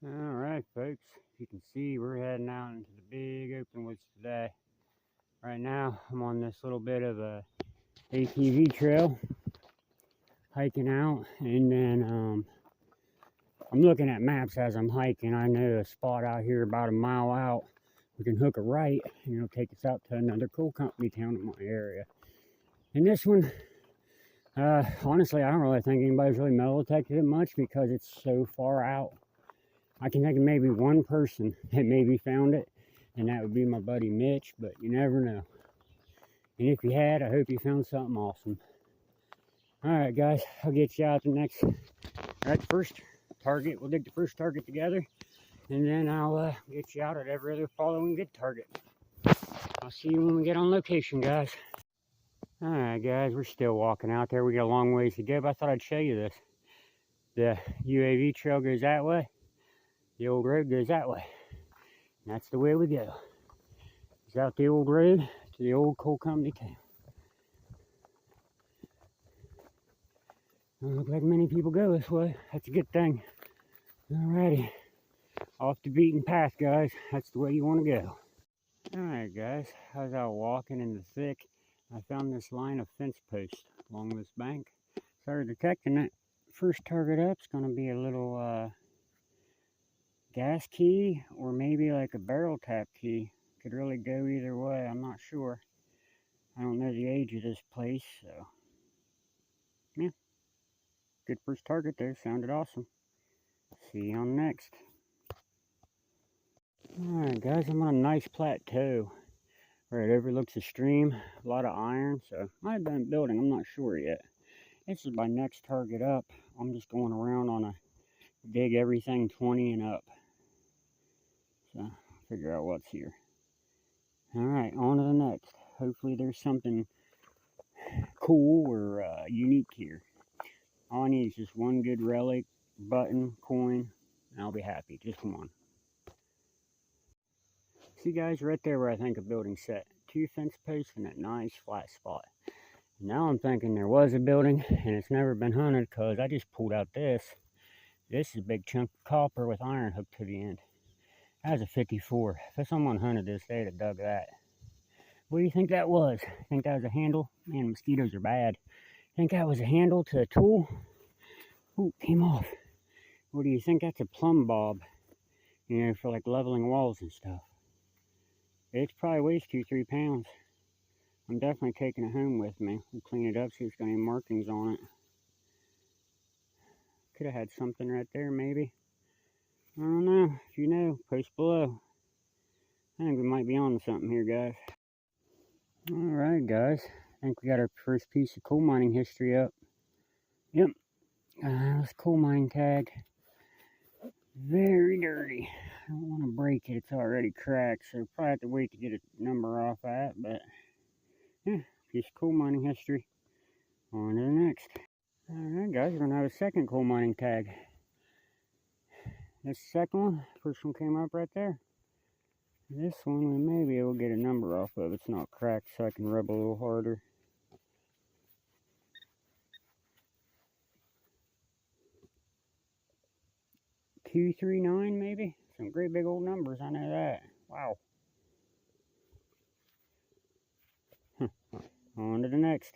All right, folks. You can see we're heading out into the big open woods today. Right now, I'm on this little bit of a ATV trail, hiking out, and then I'm looking at maps as I'm hiking. I know a spot out here about a mile out. We can hook a right, and it'll take us out to another coal company town in my area. And this one, honestly, I don't really think anybody's really metal detected it much because it's so far out. I can think of maybe one person that maybe found it, and that would be my buddy Mitch, but you never know. And if you had, I hope you found something awesome. All right, guys, I'll get you out the first target. We'll dig the first target together, and then I'll get you out at every other following good target. I'll see you when we get on location, guys. All right, guys, we're still walking out there. We got a long ways to go, but I thought I'd show you this. The UAV trail goes that way. The old road goes that way. And that's the way we go. It's out the old road to the old coal company town. Don't look like many people go this way. That's a good thing. Alrighty. Off the beaten path, guys. That's the way you want to go. Alright, guys. I was out walking in the thick. I found this line of fence posts along this bank. Started detecting that first target up. It's going to be a little gas key or maybe like a barrel tap key. Could really go either way. I'm not sure. I don't know the age of this place, so yeah. Good first target there. Sounded awesome. See you on next. Alright, guys, I'm on a nice plateau where it overlooks a stream. A lot of iron, so might have been building. I'm not sure yet. This is my next target up. I'm just going around on a dig everything 20 and up. So, figure out what's here. Alright, on to the next. Hopefully there's something cool or unique here. All I need is just one good relic, button, coin, and I'll be happy. Just one. See, guys, right there where I think a building set. 2 fence posts and that nice flat spot. Now I'm thinking there was a building and it's never been hunted because I just pulled out this. This is a big chunk of copper with iron hooked to the end. That was a 54. If someone hunted this, they'd have dug that. What do you think that was? Think that was a handle? Man, mosquitoes are bad. Think that was a handle to a tool? Ooh, came off. What do you think? That's a plumb bob, you know, for like leveling walls and stuff. It probably weighs 2-3 pounds. I'm definitely taking it home with me. We'll clean it up, see if it's got any markings on it. Could have had something right there, maybe. I don't know. If you know, post below. I think we might be on to something here, guys. Alright, guys. I think we got our first piece of coal mining history up. Yep. This coal mining tag. Very dirty. I don't want to break it. It's already cracked, so probably have to wait to get a number off that. But yeah, piece of coal mining history. On to the next. Alright, guys, we're going to have a second coal mining tag. This second one, first one came up right there. This one we may be able to get a number off of. It's not cracked, so I can rub a little harder. $239 maybe? Some great big old numbers, I know that. Wow. On to the next.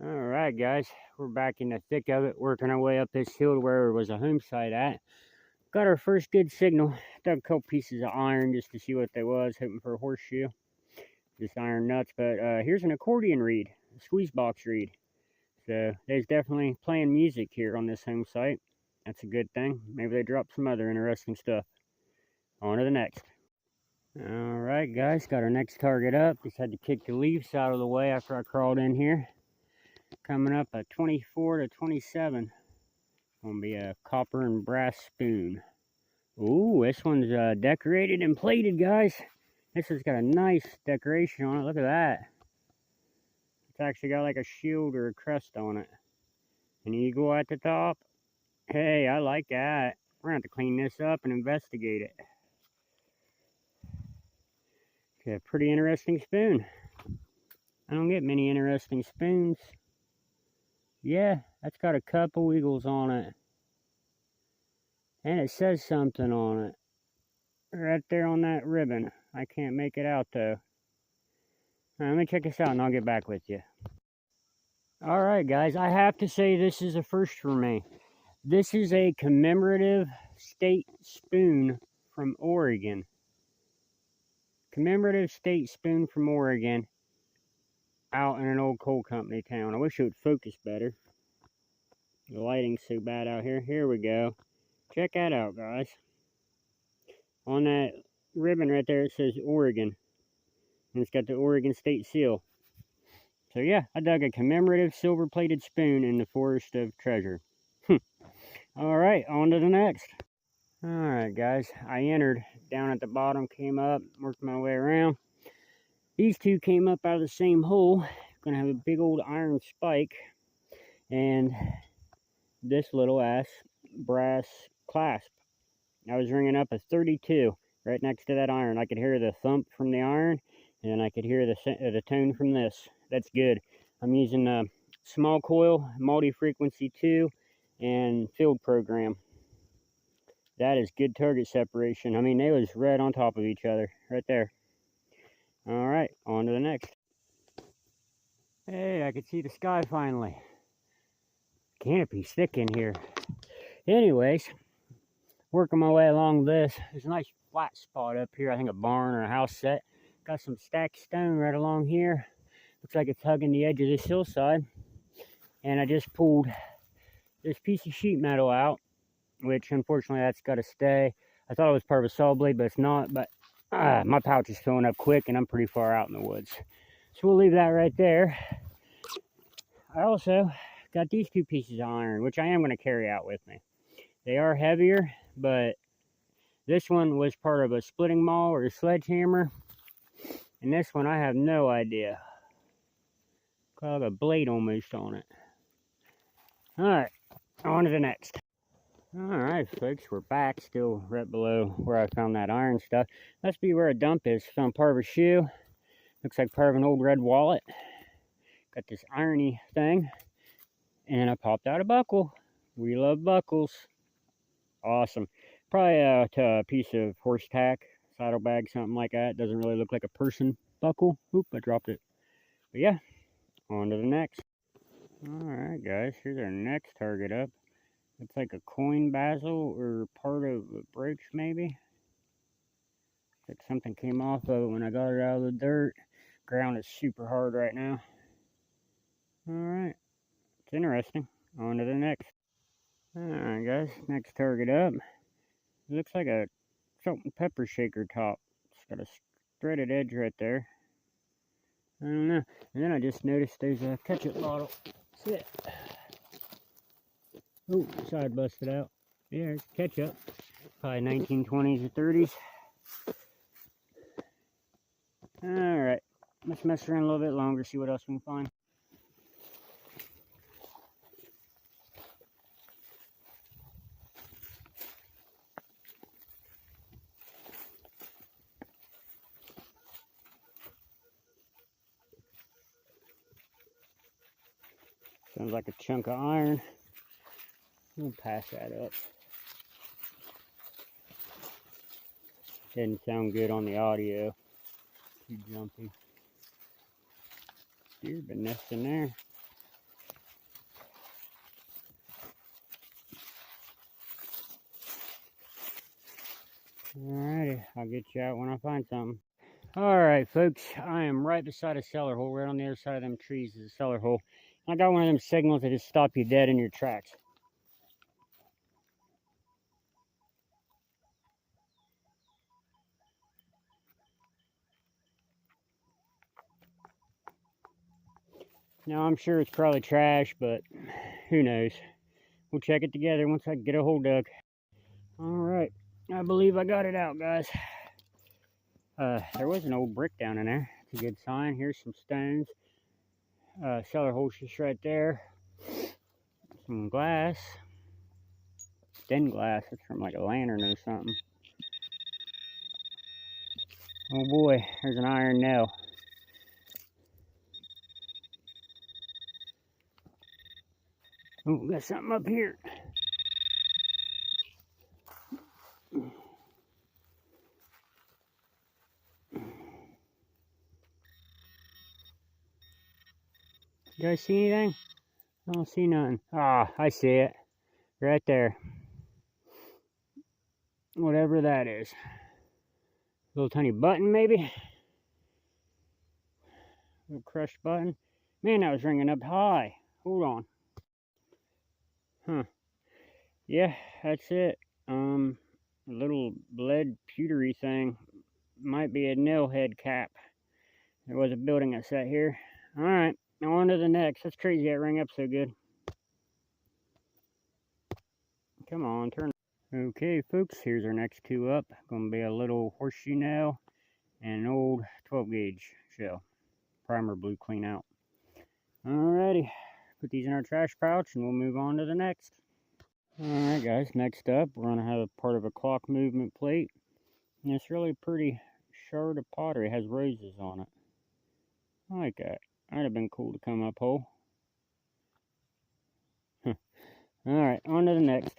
Alright, guys, we're back in the thick of it, working our way up this hill to where there was a home site at. Got our first good signal. Dug a couple pieces of iron just to see what they was, hoping for a horseshoe. Just iron nuts, but here's an accordion reed, a squeeze box reed. So there's definitely playing music here on this home site. That's a good thing. Maybe they dropped some other interesting stuff. On to the next. Alright, guys, got our next target up. Just had to kick the leaves out of the way after I crawled in here. Coming up a 24 to 27. Gonna be a copper and brass spoon. Ooh, this one's decorated and plated, guys. This has got a nice decoration on it. Look at that. It's actually got like a shield or a crest on it. An eagle at the top. Hey, I like that. We're gonna have to clean this up and investigate it. It's a pretty interesting spoon. I don't get many interesting spoons. Yeah, that's got a couple eagles on it. And it says something on it. Right there on that ribbon. I can't make it out though. Let me check this out and I'll get back with you. Alright guys, I have to say this is a first for me. This is a commemorative state spoon from Oregon. Commemorative state spoon from Oregon. Out in an old coal company town. I wish it would focus better. The lighting's so bad out here. Here we go. Check that out, guys. On that ribbon right there, it says Oregon. And it's got the Oregon State seal. So yeah, I dug a commemorative silver-plated spoon in the Forest of Treasure. Alright, on to the next. Alright guys, I entered down at the bottom, came up, worked my way around. These two came up out of the same hole. Gonna have a big old iron spike. And this little ass brass clasp. I was ringing up a 32 right next to that iron. I could hear the thump from the iron, and I could hear the tone from this. That's good. I'm using a small coil, multi-frequency 2, and field program. That is good target separation. I mean, they was right on top of each other, right there. All right, on to the next. Hey, I could see the sky finally. Canopy's thick in here. Anyways, working my way along this. There's a nice flat spot up here. I think a barn or a house set. Got some stacked stone right along here. Looks like it's hugging the edge of this hillside. And I just pulled this piece of sheet metal out, which unfortunately that's got to stay. I thought it was part of a saw blade, but it's not. But my pouch is filling up quick and I'm pretty far out in the woods. So we'll leave that right there. I also got these two pieces of iron, which I am going to carry out with me. They are heavier, but this one was part of a splitting maul or a sledgehammer. And this one, I have no idea. Got like a blade almost on it. Alright, on to the next. Alright, folks, we're back. Still right below where I found that iron stuff. Must be where a dump is. Found part of a shoe. Looks like part of an old red wallet. Got this irony thing. And I popped out a buckle. We love buckles. Awesome. Probably a piece of horse tack, saddlebag, something like that. Doesn't really look like a person buckle. Oop, I dropped it. But yeah, on to the next. Alright guys, here's our next target up. Looks like a coin bezel or part of a brooch maybe. Like something came off of it when I got it out of the dirt. Ground is super hard right now. Alright, it's interesting. On to the next. Alright guys, next target up. It looks like a salt and pepper shaker top. It's got a threaded edge right there. I don't know. And then I just noticed there's a ketchup bottle. See it? Oh, side busted out. Yeah, it's ketchup. Probably 1920s or 30s. Alright. Let's mess around a little bit longer, see what else we can find. Sounds like a chunk of iron. We'll pass that up. Didn't sound good on the audio. Too jumpy. Deer been nesting there. Alrighty, I'll get you out when I find something. Alright folks, I am right beside a cellar hole. Right on the other side of them trees is a cellar hole. I got one of them signals that just stop you dead in your tracks. Now I'm sure it's probably trash, but who knows. We'll check it together once I get a hole dug. Alright, I believe I got it out, guys. There was an old brick down in there. It's a good sign. Here's some stones. Cellar hole's just right there. Some glass. Thin glass. It's from like a lantern or something. Oh boy, there's an iron nail. Oh, got something up here. Do I see anything? I don't see nothing. Ah, I see it. Right there. Whatever that is. Little tiny button, maybe? Little crushed button. Man, that was ringing up high. Hold on. Huh. Yeah, that's it. A little lead pewtery thing. Might be a nail head cap. There was a building that sat here. Alright, on to the next. That's crazy that rang up so good. Come on, turn. Okay, folks, here's our next two up. Gonna be a little horseshoe nail and an old 12 gauge shell. Primer blue clean out. Alrighty, put these in our trash pouch and we'll move on to the next. Alright guys, next up we're going to have a part of a clock movement plate. And it's really pretty shard of pottery. It has roses on it. I like that. That'd have been cool to come up whole. Alright, on to the next.